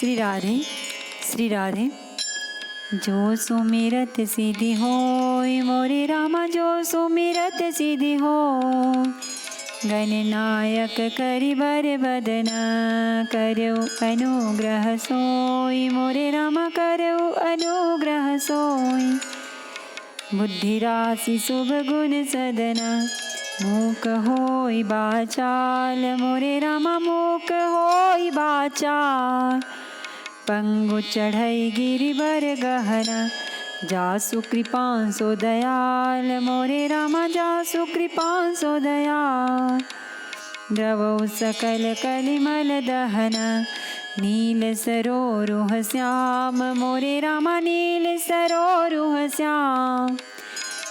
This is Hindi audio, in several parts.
श्री राधे श्री राधे। जो सुमिरत सिद्धि होय मोरे रामा, जो सुमिरत सिद्धि होय। गणनायक करिबर बदना, करौ अनुग्रह सोय मोरे रामा, करौ अनुग्रह सोय। बुद्धि राशि शुभ गुण सदना, मूक होय बाचाल मोरे रामा, मूक होय बाचाल। पंगु चढ़ई गिरिबर गहना, जासु कृपांसो दयाल मोरे रामा, जासु कृपांसो दयाल। द्रवौ सकल कलिमल दहना, नील सरोरुह श्याम मोरे रामा, नील सरोरुह श्याम।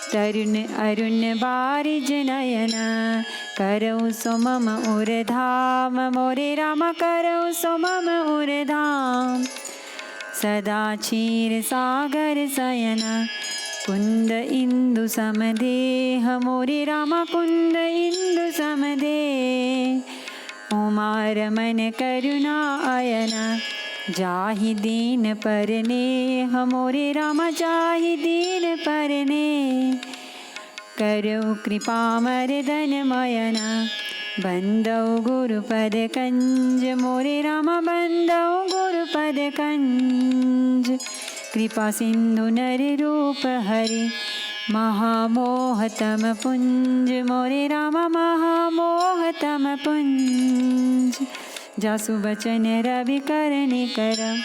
तरुण अरुण बारिज नयना, करौ सो मम उरधाम मोरे रामा, करौ सो मम उरधाम। सदा क्षीर सागर शयना, कुंद इंदु समदेह मोरे रामा, कुंद इंदु समदेह। उमार मन करुणा अयना, जाहि दीन परनेह मोरे रामा, जाहि दीन परनेह। करौ कृपा मर्दन मयना, बंदौ गुरुपद कंज मोरे रामा, बंदौ गुरुपद कंज। कृपा सिंधु नर रूप हरि, महामोहतम पुंज मोरे रामा, महामोहतम पुंज। जासु बचन रवि करनि करम,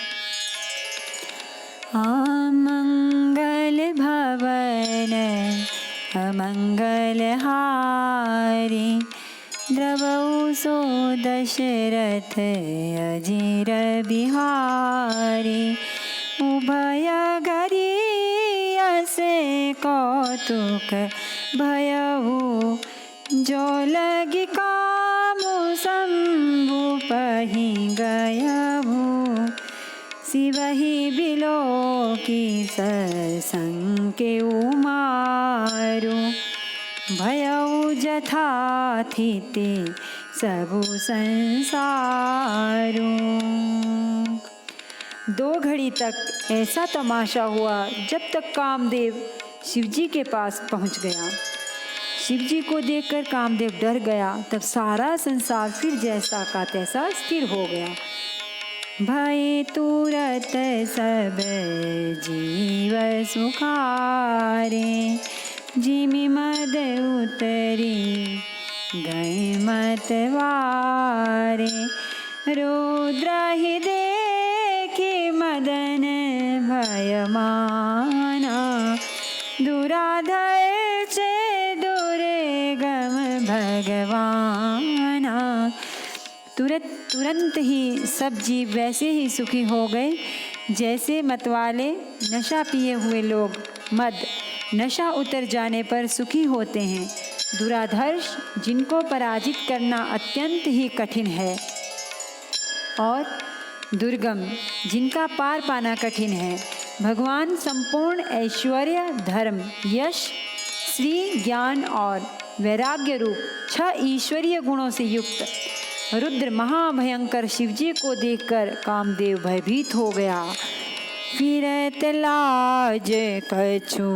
आमंगल भवन अमंगल हारी। द्रवौ सो दशरथ अजिर बिहारी, उभय गरियसे कौतुक भयउ। जो लगी कामु शंभु पहि गयभु, शिवहि बिलोकी ससंके उमारु। भयउ जथाथिति सबु संसारु। 2 घड़ी तक ऐसा तमाशा हुआ जब तक कामदेव शिवजी के पास पहुंच गया। शिवजी को देखकर कामदेव डर गया। तब सारा संसार फिर जैसा का तैसा स्थिर हो गया। भय तुरत सब जीव सुखारे, जिमि मद उतरी गए मतवारे। रुद्र ही देखी मदन भय माना, दुराधर चे दुर्गम भगवाना। तुरंत ही सब जीव वैसे ही सुखी हो गए जैसे मतवाले नशा पिए हुए लोग मद नशा उतर जाने पर सुखी होते हैं। दुराधर्ष जिनको पराजित करना अत्यंत ही कठिन है और दुर्गम जिनका पार पाना कठिन है। भगवान संपूर्ण ऐश्वर्य, धर्म, यश, श्री, ज्ञान और वैराग्य रूप 6 ईश्वरीय गुणों से युक्त रुद्र महाभयंकर शिवजी को देखकर कामदेव भयभीत हो गया। फिरत लाज कछु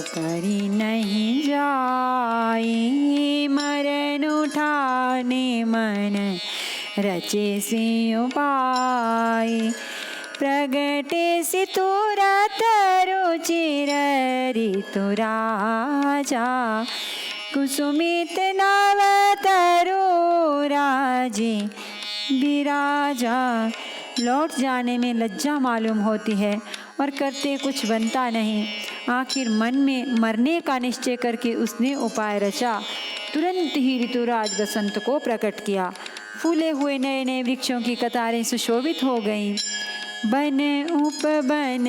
करी नहीं जाई, मरण उठाने मन रचे से उपाय। प्रगटे से तुरत रुचिर ऋतु राजा, कुसुमित नव तरु राजी विराजा। लौट जाने में लज्जा मालूम होती है और करते कुछ बनता नहीं। आखिर मन में मरने का निश्चय करके उसने उपाय रचा। तुरंत ही ऋतुराज बसंत को प्रकट किया। फूले हुए नए नए वृक्षों की कतारें सुशोभित हो गईं। बन उपवन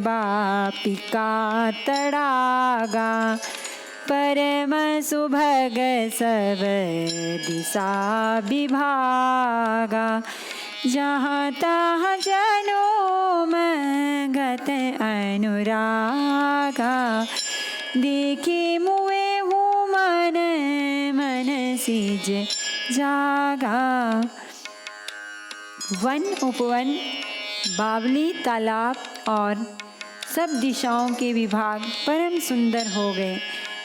बापिका तड़ागा, परम सुभग सब दिशा विभागा। जहाँ तहाँ जनों गत अनुरागा, देखी मुए हूँ मन मन सिज जागा। वन उपवन, बावली, तालाब और सब दिशाओं के विभाग परम सुंदर हो गए।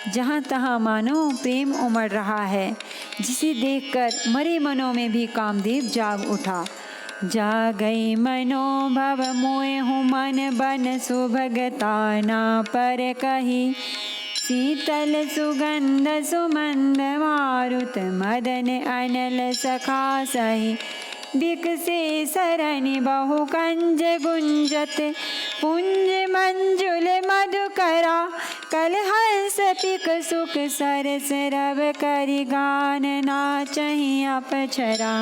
जहाँ तहाँ मानो प्रेम उमड़ रहा है, जिसे देखकर मरे मनों में भी कामदेव जाग उठा। जा गई मनोभव मोए हूँ मन बन सुभगता ना पर कही, शीतल सुगंध सुमंद मारुत मदन अनल सखा सही, बिकसे सरनि बहु कंज गुंजत पुंज मंजुल मधुकरा, कल हंस पिक सुख सरस रव करि गान नाचहि अपछरा।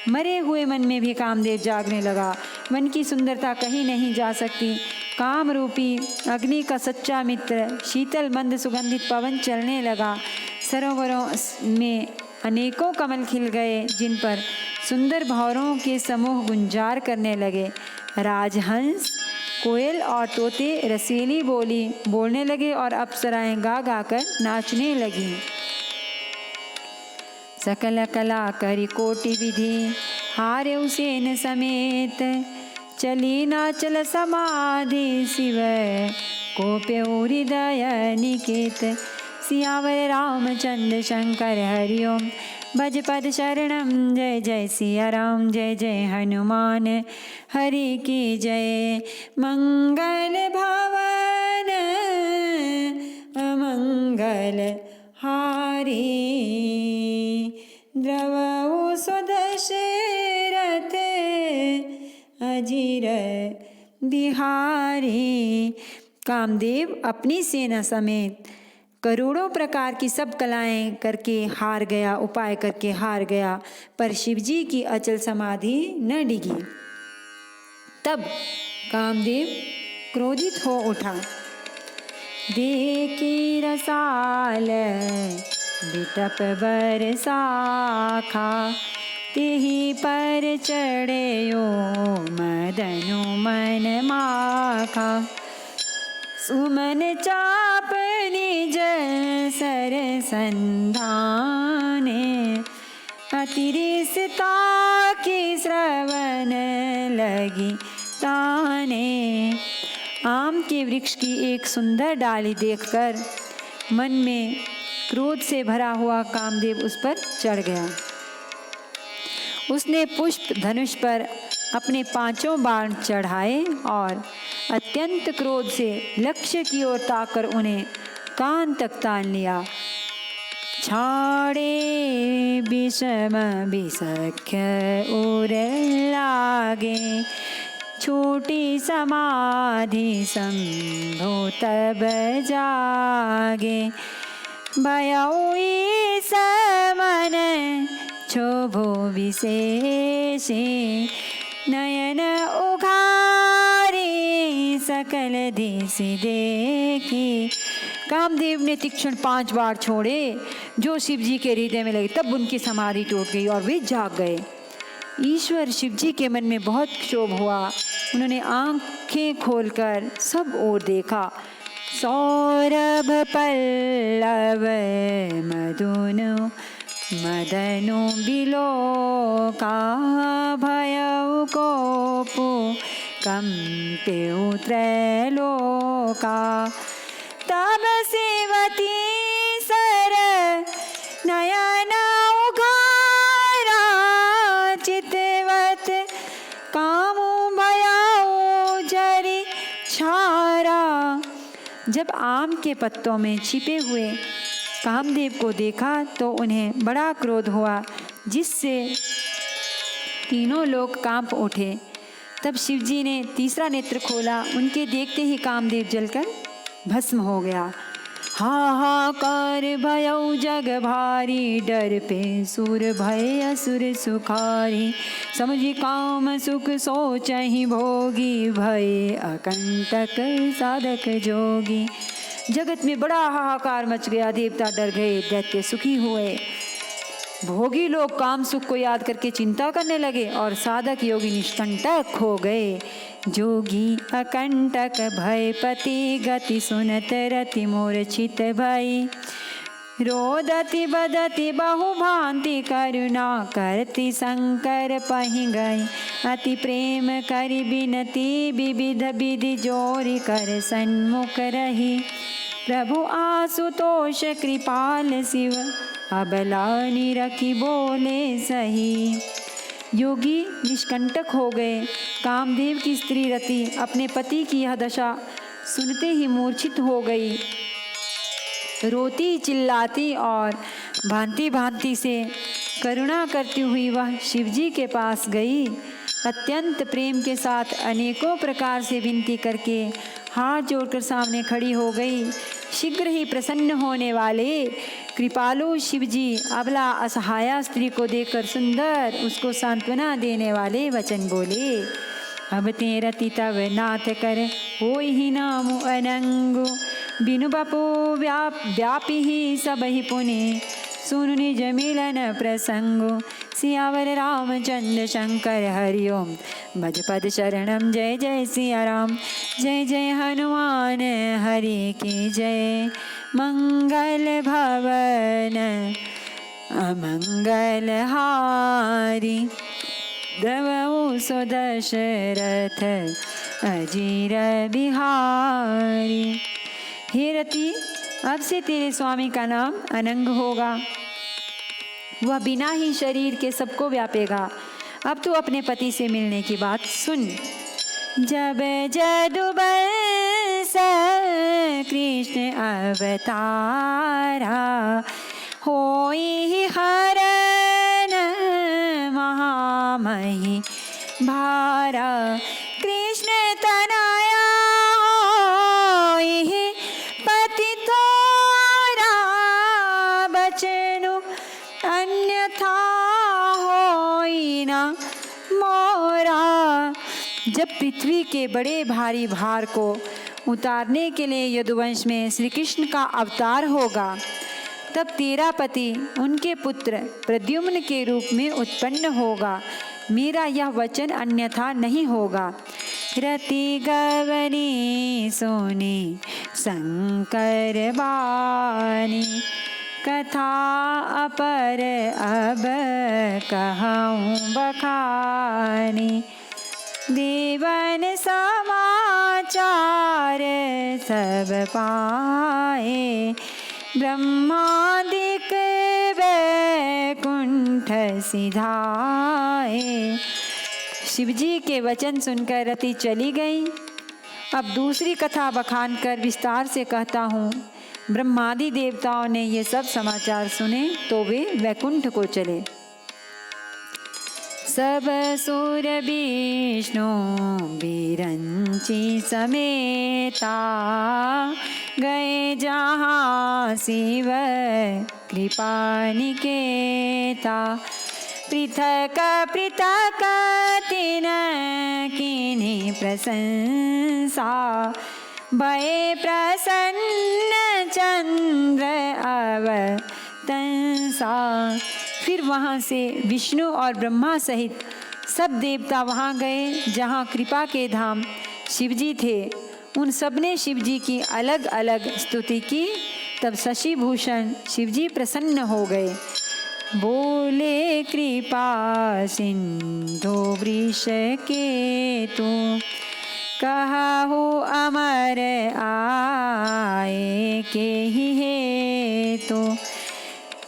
मरे हुए मन में भी कामदेव जागने लगा। मन की सुंदरता कहीं नहीं जा सकती। काम रूपी अग्नि का सच्चा मित्र शीतल मंद सुगंधित पवन चलने लगा। सरोवरों में अनेकों कमल खिल गए, जिन पर सुंदर भंवरों के समूह गुंजार करने लगे। राजहंस, कोयल और तोते रसीली बोली बोलने लगे और अप्सराएं गा गा कर नाचने लगी। सकल कला करी कोटि विधि, हारे उसेन समेत, चली नाचल समाधि शिव कोप्यो हृदय निकेत। सियावर रामचंद्र शंकर हरिओम, भज पद शरणम, जय जय सिया राम, जय जय हनुमान हरि की जय। मंगल भवन अमंगल हारी, द्रवहु सुदशरथ अजिर बिहारी। कामदेव अपनी सेना समेत करोड़ों प्रकार की सब कलाएं करके हार गया, उपाय करके हार गया, पर शिवजी की अचल समाधि न डिगी। तब कामदेव क्रोधित हो उठा। देखी रसाल बिटप बरसाखा, तेहि पर चढ़ेयो मदनु मन माखा। सुमन चाप निज सर संधाने, अतिरिसता की श्रवण लगी ताने। आम के वृक्ष की एक सुंदर डाली देखकर मन में क्रोध से भरा हुआ कामदेव उस पर चढ़ गया। उसने पुष्प धनुष पर अपने 5 बाण चढ़ाए और अत्यंत क्रोध से लक्ष्य की ओर ताकर उन्हें कान तक तान लिया। छाड़े विषम विसख्य उर लागे, छोटी समाधि संभो तब जागे। भयउ समन क्षोभो विशेषे, नयन उघारे सकल देश देखी। कामदेव ने तीक्ष्ण 5 बार छोड़े जो शिवजी के हृदय में लगे। तब उनकी समाधि टूट गई और वे जाग गए। ईश्वर शिवजी के मन में बहुत क्षोभ हुआ। उन्होंने आंखें खोलकर सब ओर देखा। सौरभ पल्लव मधुनु मदनु बिलोका, भयउ कोपु कंप्यु त्रैलोका। तब सेवती सर नयन उघारा, चितवत कामु भयउ जरि छारा। जब आम के पत्तों में छिपे हुए कामदेव को देखा तो उन्हें बड़ा क्रोध हुआ, जिससे तीनों लोग कांप उठे। तब शिवजी ने तीसरा नेत्र खोला। उनके देखते ही कामदेव जलकर भस्म हो गया। हाहाकार भयउ जग भारी, डर पे सुर भय असुर सुखारी। समझी काम सुख सोचहि भोगी, भय अकंटक साधक जोगी। जगत में बड़ा हाहाकार मच गया। देवता डर गए, दैत्य सुखी हुए। भोगी लोग काम सुख को याद करके चिंता करने लगे और साधक योगी निष्कंटक हो गए। जोगी अकंटक भय पति, गति सुनत रति मूर्छित भई। रोदति बदति बहु भांति करुणा करती शंकर पहि गई। अति प्रेम करि बिनती विविध विधि जोरी कर सन्मुख रही। प्रभु आशुतोष कृपाल शिव अबला निरखी बोले सही। योगी निष्कंटक हो गए। कामदेव की स्त्री रति अपने पति की यह दशा सुनते ही मूर्छित हो गई। रोती चिल्लाती और भांति भांति से करुणा करती हुई वह शिवजी के पास गई। अत्यंत प्रेम के साथ अनेकों प्रकार से विनती करके हाथ जोड़कर सामने खड़ी हो गई। शीघ्र ही प्रसन्न होने वाले कृपालु शिवजी अबला असहाया स्त्री को देखकर सुंदर उसको सांत्वना देने वाले वचन बोले। अब ते रति तब नाथ कर होई ही नामु अनंगु। बिनु बपु व्यापी ही सब ही पुनि सुनु निज मिलन प्रसंगु। सियावर रामचंद्र शंकर हरिओम भज पद शरणम। जय जय सिया राम जय जय हनुमान हरि की जय। मंगल भवन अमंगल हारी द्रवहु सो दशरथ अजीर बिहारी। हे रति, अब से तेरे स्वामी का नाम अनंग होगा। वह बिना ही शरीर के सबको व्यापेगा। अब तू अपने पति से मिलने की बात सुन। जब जदुवंश कृष्ण अवतारा होई हरण महामही भारा। कृष्ण तनया होई पति तोरा बचनु अन्यथा होई ना मोरा। जब पृथ्वी के बड़े भारी भार को उतारने के लिए यदुवंश में श्री कृष्ण का अवतार होगा, तब तेरा पति उनके पुत्र प्रद्युम्न के रूप में उत्पन्न होगा। मेरा यह वचन अन्यथा नहीं होगा। रति गवनी सोनी शंकर बानी। कथा अपर अब कहूँ बखानी। देवन समाचार सब पाए। ब्रह्मादिक वैकुंठ सिधाए। शिवजी के वचन सुनकर रति चली गई। अब दूसरी कथा बखान कर विस्तार से कहता हूँ। ब्रह्मादि देवताओं ने ये सब समाचार सुने तो वे वैकुंठ को चले। सब सुर विष्णु बिरंची समेता। गए जहाँ शिव कृपा निकेता। पृथक पृथक तिन कीन्ही प्रशंसा। भये प्रसन्न चंद्र अवतंसा। फिर वहाँ से विष्णु और ब्रह्मा सहित सब देवता वहाँ गए जहाँ कृपा के धाम शिवजी थे। उन सब ने शिवजी की अलग अलग स्तुति की। तब शशि भूषण शिवजी प्रसन्न हो गए। बोले कृपा सिंधु वृष के तू। कहु अमर आए के ही हेतु।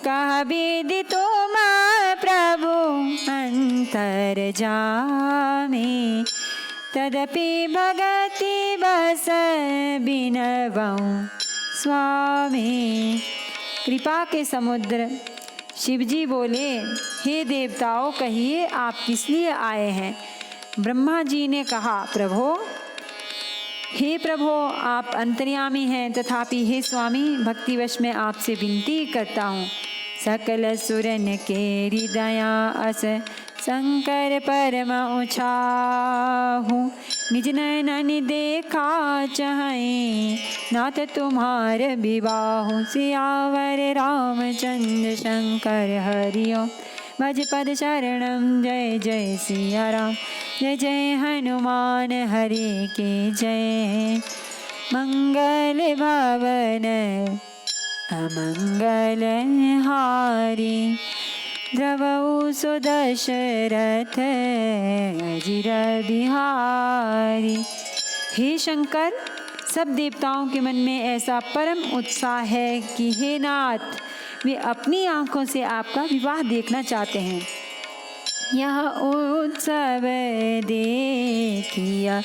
कह विधि तुम प्रभु अंतर जामे। तदपि भगति बस बिनवऊँ स्वामी। कृपा के समुद्र शिवजी बोले, हे देवताओं, कहिए आप किस लिए आए हैं। ब्रह्मा जी ने कहा, प्रभो, हे प्रभो, आप अंतर्यामी हैं, तथापि हे स्वामी, भक्तिवश में आपसे विनती करता हूँ। सकल सुरन के हृदया अस शंकर परम उछाहु। निज नयन देखा चाहे नाथ तुम्हार विवाहु। सियावर रामचंद्र शंकर हरिओम भज पद शरणम। जय जय सिया राम जय जय हनुमान हरि के जय। मंगल भवन अमंगल हारी। द्रवौ सुदशरथ अजिर बिहारी। हे शंकर, सब देवताओं के मन में ऐसा परम उत्साह है कि हे नाथ, वे अपनी आँखों से आपका विवाह देखना चाहते हैं। यह उत्सव देखिया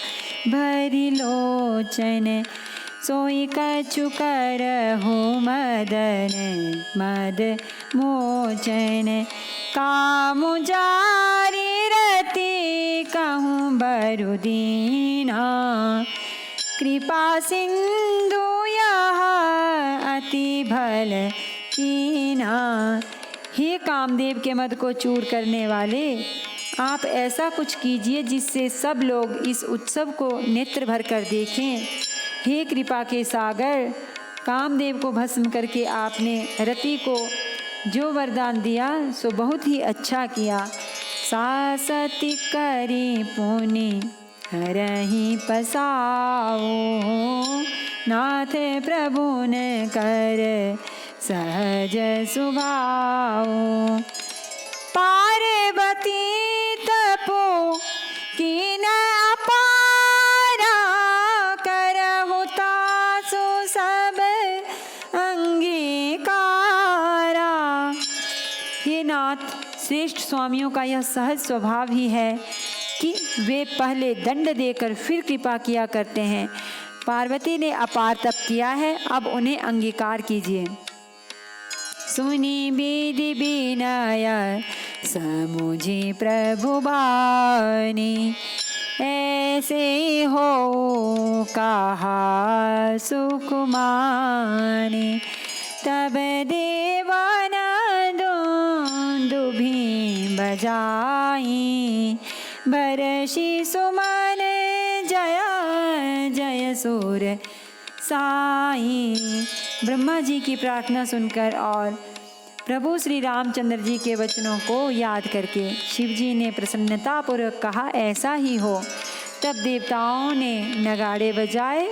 भरी लोचन, सोई कछु करहु मदन मद मोचन। कामु जारी रति कहूँ बरु दीना, कृपा सिंधु यह अति भल कीना। हे कामदेव के मद को चूर करने वाले, आप ऐसा कुछ कीजिए जिससे सब लोग इस उत्सव को नेत्र भर कर देखें। हे कृपा के सागर, कामदेव को भस्म करके आपने रति को जो वरदान दिया सो बहुत ही अच्छा किया। सासति करी पुनि हरहि पसाओ, नाथ प्रभु ने कर सहज सुभाओ। पार्वती तपो कीन अपारा, करहु तासु सब अंगीकारा। हे नाथ, श्रेष्ठ स्वामियों का यह सहज स्वभाव ही है कि वे पहले दंड देकर फिर कृपा किया करते हैं। पार्वती ने अपार तप किया है, अब उन्हें अंगीकार कीजिए। सुनी विधि विनय समुझी प्रभु बानी, ऐसे हो कहा सुकुमानी। तब देवानंद दुभी बजाई, बरसी सुमन जय जय सुर साई। ब्रह्मा जी की प्रार्थना सुनकर और प्रभु श्री रामचंद्र जी के वचनों को याद करके शिव जी ने प्रसन्नतापूर्वक कहा, ऐसा ही हो। तब देवताओं ने नगाड़े बजाए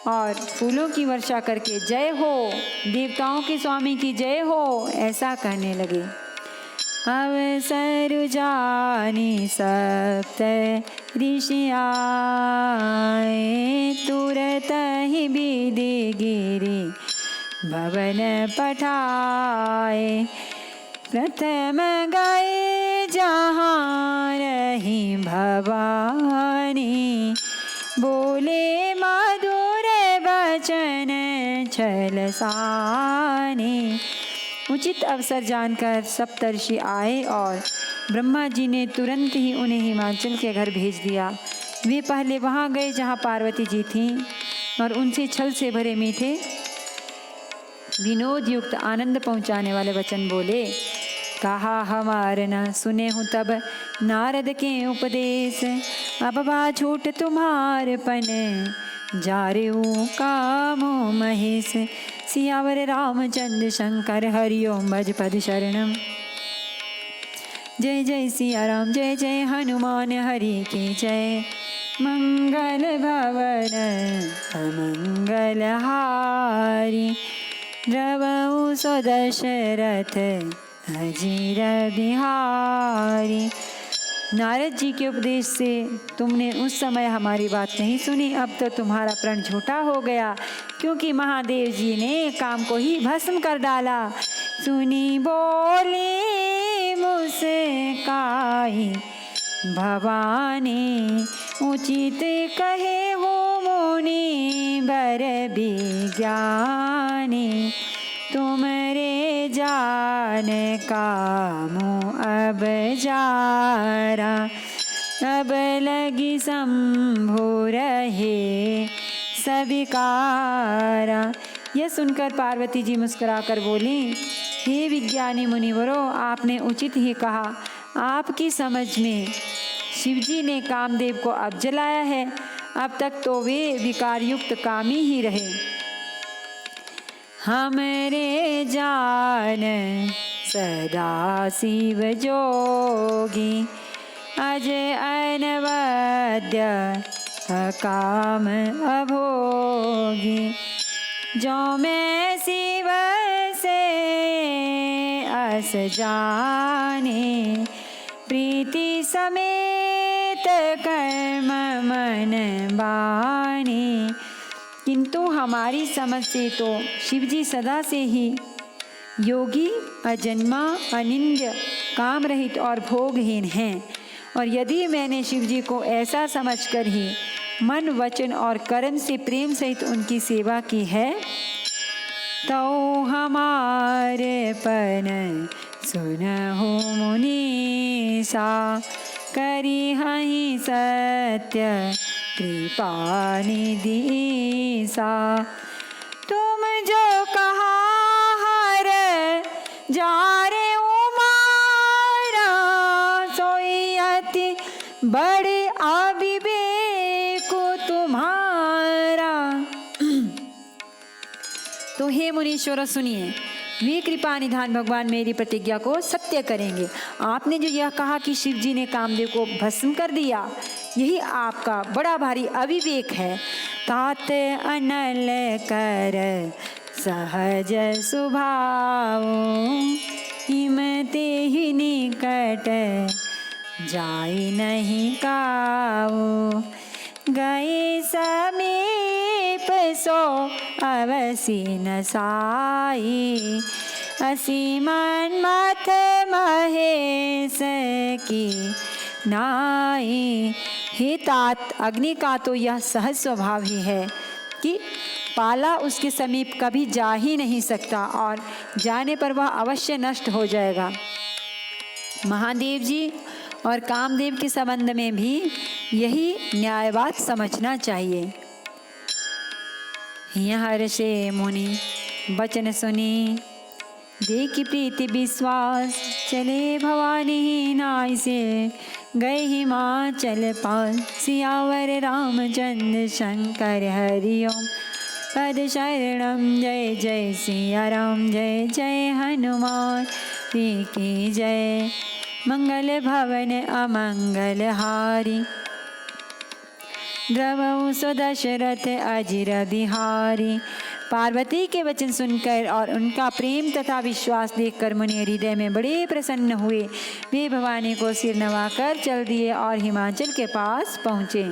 और फूलों की वर्षा करके जय हो, देवताओं के स्वामी की जय हो, ऐसा कहने लगे। अवसर जानी सप्त ऋषि आए, तुरत ही विधि गिरी भवन पठाए। प्रथम गए जहाँ रही भवानी, बोले मधुर वचन छल सानी। उचित अवसर जानकर सप्तर्षि आए और ब्रह्मा जी ने तुरंत ही उन्हें हिमाचल के घर भेज दिया। वे पहले वहाँ गए जहाँ पार्वती जी थीं और उनसे छल से भरे मीठे विनोद युक्त आनंद पहुँचाने वाले वचन बोले। कहा हमार न सुने हूँ तब नारद के उपदेश, अब बा छूट तुम्हार पन जारे कामो महेश। सियावर रामचंद्र शंकर हरिओम भज पद शरणम। जय जय सिया राम, जय जय हनुमान हरि की जय। मंगल भवन अमंगल हारी, द्रवौ सो दशरथ अजिर बिहारी। नारद जी के उपदेश से तुमने उस समय हमारी बात नहीं सुनी, अब तो तुम्हारा प्रण झूठा हो गया, क्योंकि महादेव जी ने काम को ही भस्म कर डाला। सुनी बोली मुस्काई भवानी, उचित कहे हो मुनि बर विज्ञानी। तुमरे जान कामो अब जारा, अब लगी शंभु रहे सविकारा। यह सुनकर पार्वती जी मुस्कुराकर बोली, हे विज्ञानी मुनिवरों, आपने उचित ही कहा। आपकी समझ में शिवजी ने कामदेव को अब जलाया है, अब तक तो वे विकार युक्त कामी ही रहे। हमरे जान सदा शिव जोगी, अज अनवद्य अकाम अभोगी। जो मैं शिव से अस जाने, प्रीति समेत कर्म मन बाने। किंतु हमारी समझ से तो शिवजी सदा से ही योगी, अजन्मा, अनिंद्य, काम रहित और भोगहीन हैं। और यदि मैंने शिवजी को ऐसा समझकर ही मन, वचन और कर्म से प्रेम सहित उनकी सेवा की है, तो हमारे पन सुनहु मुनीसा, करी हहि सत्य कृपा निधि सा। तुम जो कहा हर जा रे उमारा, सोई अति बड़े अविवेक तुम्हारा। तो हे मुनीश्वर सुनिए, वे कृपा निधान भगवान मेरी प्रतिज्ञा को सत्य करेंगे। आपने जो यह कहा कि शिव जी ने कामदेव को भस्म कर दिया, यही आपका बड़ा भारी अविवेक है। तात अनल कर सहज स्वभाव, हिमते ही निकट जाई नहीं काऊ। गए समीप सो अवसी न साई, असी मन मथ महेश की नाई। हे तात, अग्नि का तो यह सहज स्वभाव ही है कि पाला उसके समीप कभी जा ही नहीं सकता और जाने पर वह अवश्य नष्ट हो जाएगा। महादेव जी और कामदेव के संबंध में भी यही न्यायवाद समझना चाहिए। यहाँ से मुनि वचन सुनी, देखी प्रीति विश्वास, चले भवानी नाय से, गए हिमाचल पास, सियावर रामचंद्र शंकर हरिओम। पद शरणम जय जय सिया राम, जय जय हनुमान की जय। मंगल भवन अमंगल हारी, द्रवहु सो दशरथ अजिर बिहारी। पार्वती के वचन सुनकर और उनका प्रेम तथा विश्वास देखकर मुनि हृदय में बड़े प्रसन्न हुए। वे भवानी को सिर नवाकर चल दिए और हिमाचल के पास पहुँचे।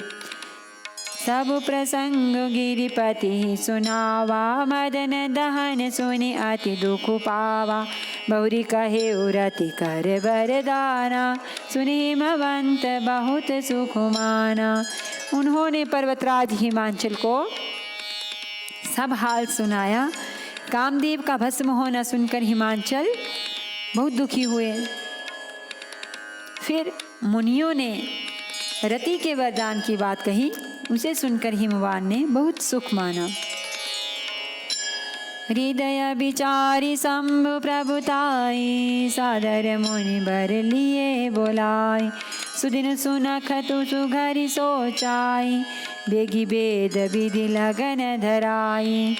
सब प्रसंग गिरिपति सुनावा, मदन दहन सुनि अति दुख पावा। बहुरी कहे उरति कर वरदाना, सुनि हिमवंत बहुत सुख माना। उन्होंने पर्वतराज हिमाचल को सब हाल सुनाया। कामदेव का भस्म होना सुनकर हिमाचल बहुत दुखी हुए। फिर मुनियों ने रति के वरदान की बात कही, उसे सुनकर हिमवान ने बहुत सुख माना। हृदय विचारी शंभु प्रभुताई, सादर मुनि बर लिए बोलाई। सुदिन सुनख तु सुघरि सोचाई, बेगी वेद विधि लगन धराई।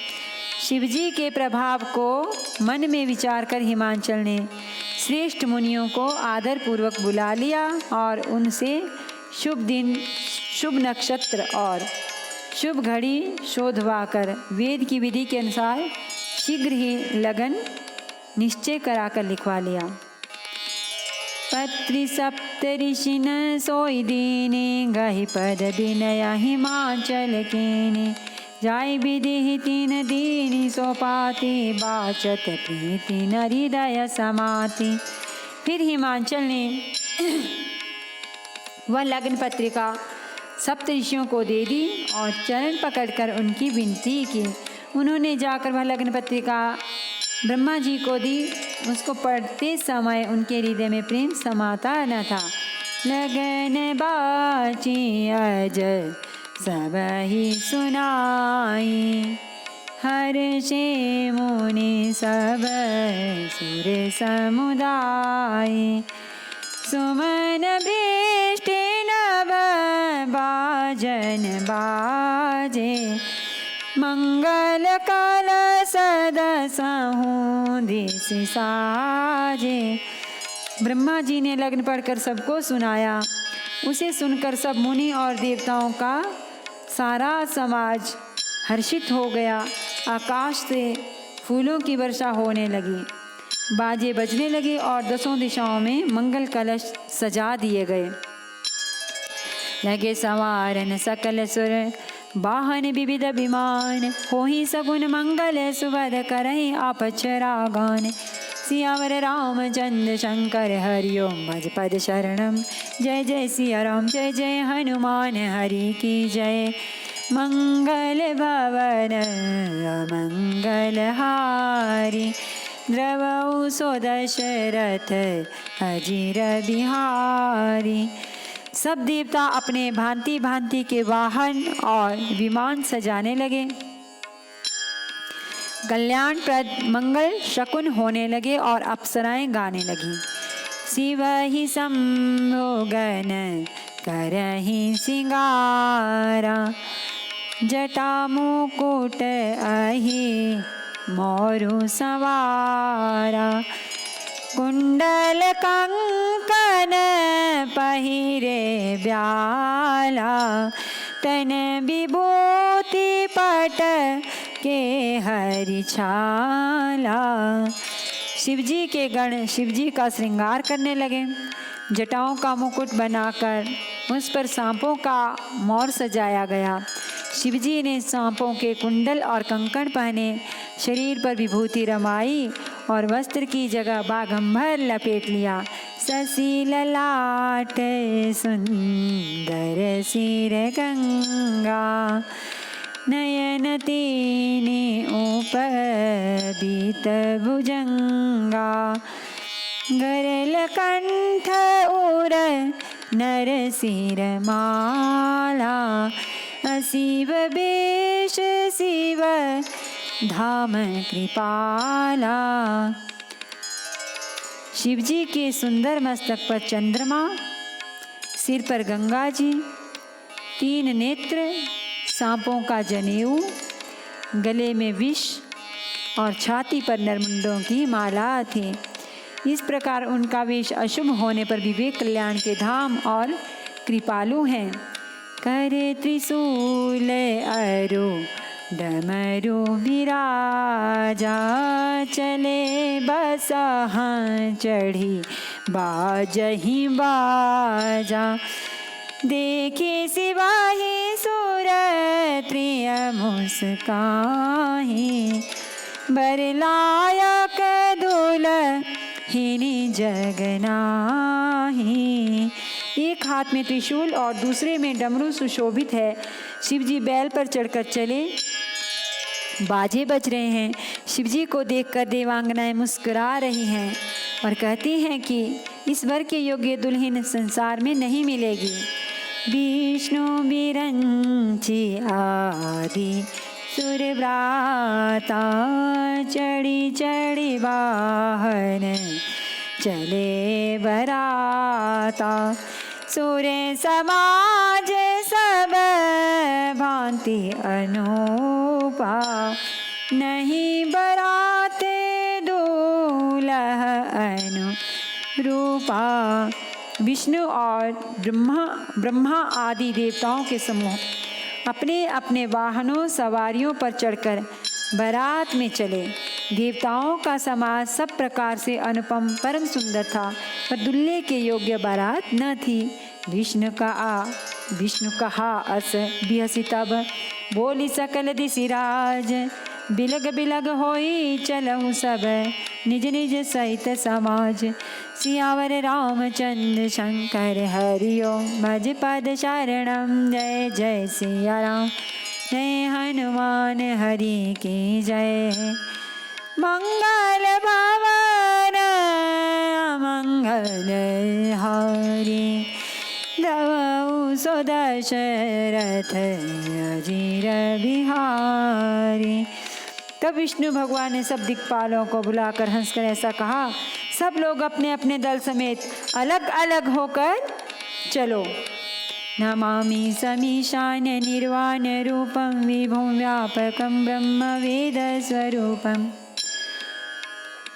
शिवजी के प्रभाव को मन में विचार कर हिमाचल ने श्रेष्ठ मुनियों को आदर पूर्वक बुला लिया और उनसे शुभ दिन, शुभ नक्षत्र और शुभ घड़ी शोधवाकर वेद की विधि के अनुसार शीघ्र ही लगन निश्चय कराकर लिखवा लिया। पत्रि सप्त ऋषिन सोई दीने, गहि पद विनय हिमाचल कीने। जाय विधि तीन दीनी सोपाति, बाचत प्रीति न हृदय समाति। फिर हिमाचल ने वह लग्न पत्रिका सप्त ऋषियों को दे दी और चरण पकड़कर उनकी विनती की। उन्होंने जाकर वह लग्न पत्रिका ब्रह्मा जी को दी। उसको पढ़ते समय उनके हृदय में प्रेम समाता न था। लगन बाची अज सब ही सुनाई, हर्षे मुनि सब सुर समुदाय। सुमन वृष्टि नभ बाजन बाजे, मंगल कलश दसहु दिस साजे। ब्रह्मा जी ने लग्न पढ़कर सबको सुनाया। उसे सुनकर सब मुनि और देवताओं का सारा समाज हर्षित हो गया। आकाश से फूलों की वर्षा होने लगी, बाजे बजने लगे और दसों दिशाओं में मंगल कलश सजा दिए गए। लगे सवारन सकल सुर वाहन विविध विमान, होहि सगुन मंगल सुबद करहि आपछरा गान। सियावर रामचंद्र शंकर हरि ओम भज पद शरणम। जय जय सिया राम जय जय हनुमान हरि की जय। मंगल भवन अमंगल हारी, द्रवौ सो दशरथ अजीर बिहारी। सब देवता अपने भांति भांति के वाहन और विमान सजाने लगे, कल्याणप्रद मंगल शकुन होने लगे और अप्सराएं गाने लगी। शिव ही शंभो गण करहि सिंगारा, जटा मुकुट अहि मोरु सवारा। कुंडल कंकन पहिरे ब्याला, तन विभूति पट के हरि छाला। शिवजी के गण शिवजी का श्रृंगार करने लगे, जटाओं का मुकुट बनाकर उस पर सांपों का मोर सजाया गया। शिवजी ने सांपों के कुंडल और कंकण पहने, शरीर पर विभूति रमाई और वस्त्र की जगह बाघंबर लपेट लिया। शशि ललाट सुंदर सिर गंगा, नयन तीने उपबीत भुजंगा। गरल कंठ उर नर सिर माला, शिव बेश शिव धाम कृपाला। शिवजी के सुंदर मस्तक पर चंद्रमा, सिर पर गंगा जी, 3 नेत्र, सांपों का जनेऊ, गले में विष और छाती पर नरमुंडों की माला थी। इस प्रकार उनका वेश अशुभ होने पर भी वे कल्याण के धाम और कृपालु हैं। करे त्रिशूल अरु डमरू विराजा, चले बसहाँ चढ़ी बाजहि बाजा। देखे सिवाही सुर त्रिय मुस्काहि, बरलायक दुलहिनी जगनाहि। एक हाथ में त्रिशूल और दूसरे में डमरू सुशोभित है। शिवजी बैल पर चढ़कर चले, बाजे बज रहे हैं। शिवजी को देखकर देवांगनाएं मुस्कुरा रही हैं और कहती हैं कि इस वर के योग्य दुल्हन संसार में नहीं मिलेगी। विष्णु बिरंची आदि सुरव्राता, चढ़ी चढ़ी वाहन चले बराता। सूर्य समाज सब भांति अनूपा, नहीं बराते दूल्ह अनुरूपा। विष्णु और ब्रह्मा आदि देवताओं के समूह अपने अपने वाहनों सवारियों पर चढ़कर बारात में चले। देवताओं का समाज सब प्रकार से अनुपम परम सुंदर था, पर दुल्हे के योग्य बारात न थी। विष्णु कहा अस बिहसी तब, बोली सकल दिशिराज। बिलग बिलग होई चलऊ सब, निज निज सहित समाज। सियावर रामचंद्र शंकर हरि ओम भज पद शरणम। जय जय सिया राम जय हनुमान हरि की जय। मंगल भवन मंगल हारी, द्रवौ सो दशरथ अजीर बिहारी। तब विष्णु भगवान ने सब दिक्पालों को बुलाकर हंसकर ऐसा कहा, सब लोग अपने अपने दल समेत अलग अलग होकर चलो। नमामि समीशान निर्वाण रूपम, विभुं व्यापकं ब्रह्म वेद स्वरूपम।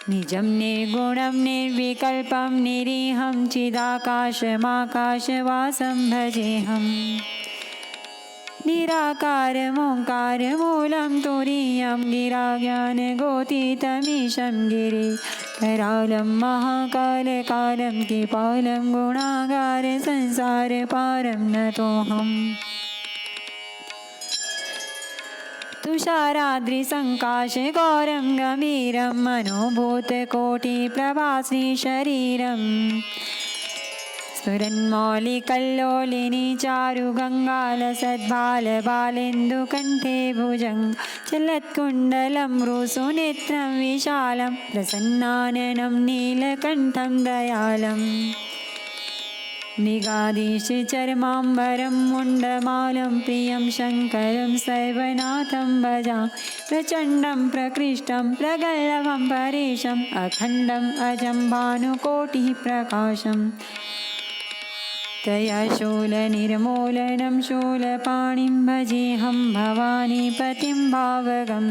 निजं निर्गुणं निर्विकल्पं निरीहं चिदाकाशमाकाशवासं भजेऽहम्। निराकारमोङ्कार मूलं तुरीयं गिरा ज्ञानगोतीतमीशं गिरि करालं महाकालकालं कृपालं गुणागार संसारपारं नतोऽहम् तुषाराद्रिसङ्काशे गौरं गम्भीरं मनोभूतकोटिप्रभाश्री शरीरं स्फुरन्मौलिकल्लोलिनी चारुगङ्गालसद्बालबालेन्दुकण्ठे भुजं चलत्कुण्डलं रुसुनेत्रं विशालं प्रसन्नाननं नीलकण्ठं दयालम् मृगाधीशचर्माम्बरं मुण्डमालं प्रियं शङ्करं सर्वनाथं भजा प्रचण्डं प्रकृष्टं प्रगल्भं परेशम् अखण्डम् अजं भानुकोटिः प्रकाशम् तया शूलनिर्मूलनं शूलपाणिं भजेऽहं भवानीपतिं भावगम्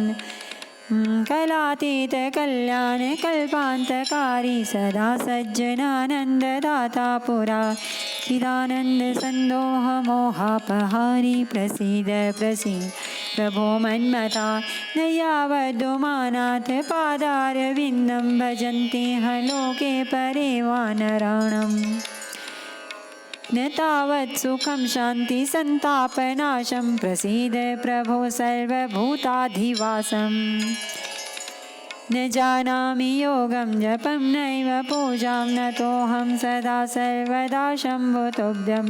कलातीतकल्याणकल्पान्तकारी सदा सज्जनानन्ददाता पुरा चिदानन्दसन्दोहमोहापहारी प्रसीद प्रसीद प्रभो मन्मता न यावद्दुमानाथ पादारविन्दं भजन्ते ह लोके परे वानराणाम् न तावत् सुखं शान्ति सन्तापनाशं प्रसीद प्रभो सर्वभूताधिवासम् न जानामि योगं जपं नैव पूजां नतोऽहं सदा सर्वदा शम्भुतोभ्यं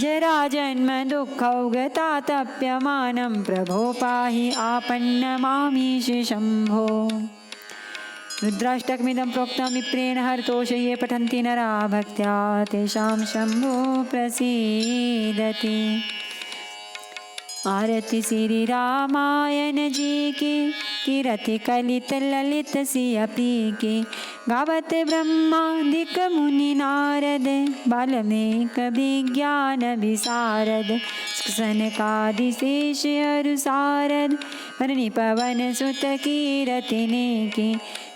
जराजन्मदुःखौगतातप्यमानं प्रभो पाहि आपन्नमामीश शम्भो रुद्राष्टकमिदं प्रोक्तं विप्रेण हरतोष ये पठन्ति नरा भक्त्या तेषां शम्भो प्रसीदति। आरती श्री रामायण जी की कीरति कलित ललित सिया पी के गावत ब्रह्मादिक मुनि नारद बाल्मीक विज्ञान विशारद सनकादिशेष अरुसारद वरनि पवन सुत कीरति ने की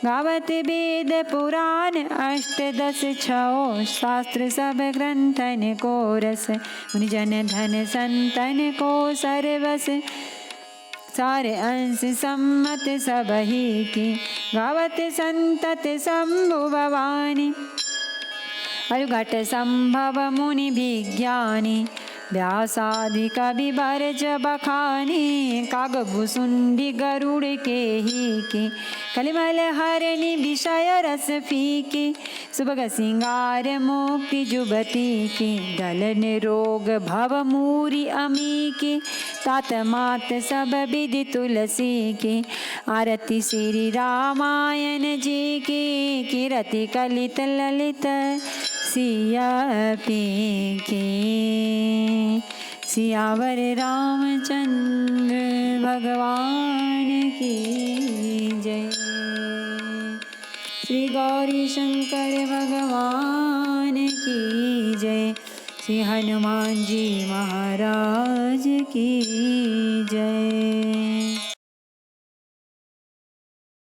गावत वेद पुराण अष्टदश छो शास्त्र सब ग्रंथन को रस मुनिजन धन संतन को सर्वस सारे अंश सम्मत सबही की गावत संतत शंभु भवानी अलघट संभव मुनि विज्ञानी व्यासादि कवि बरज बखानी कागभुसुंडी गरुड़ के ही की कलिमल हरणी विषय रस फीकी सुभग सिंगार मुक्ति जुबती की गलन रोग भव मूरी अमी की तात मात सब विधि तुलसी की आरती श्री रामायण जी की कीरति कलित ललित सिया पी के सियावर रामचंद्र भगवान की जय। श्री गौरी शंकर भगवान की जय। श्री हनुमान जी महाराज की जय।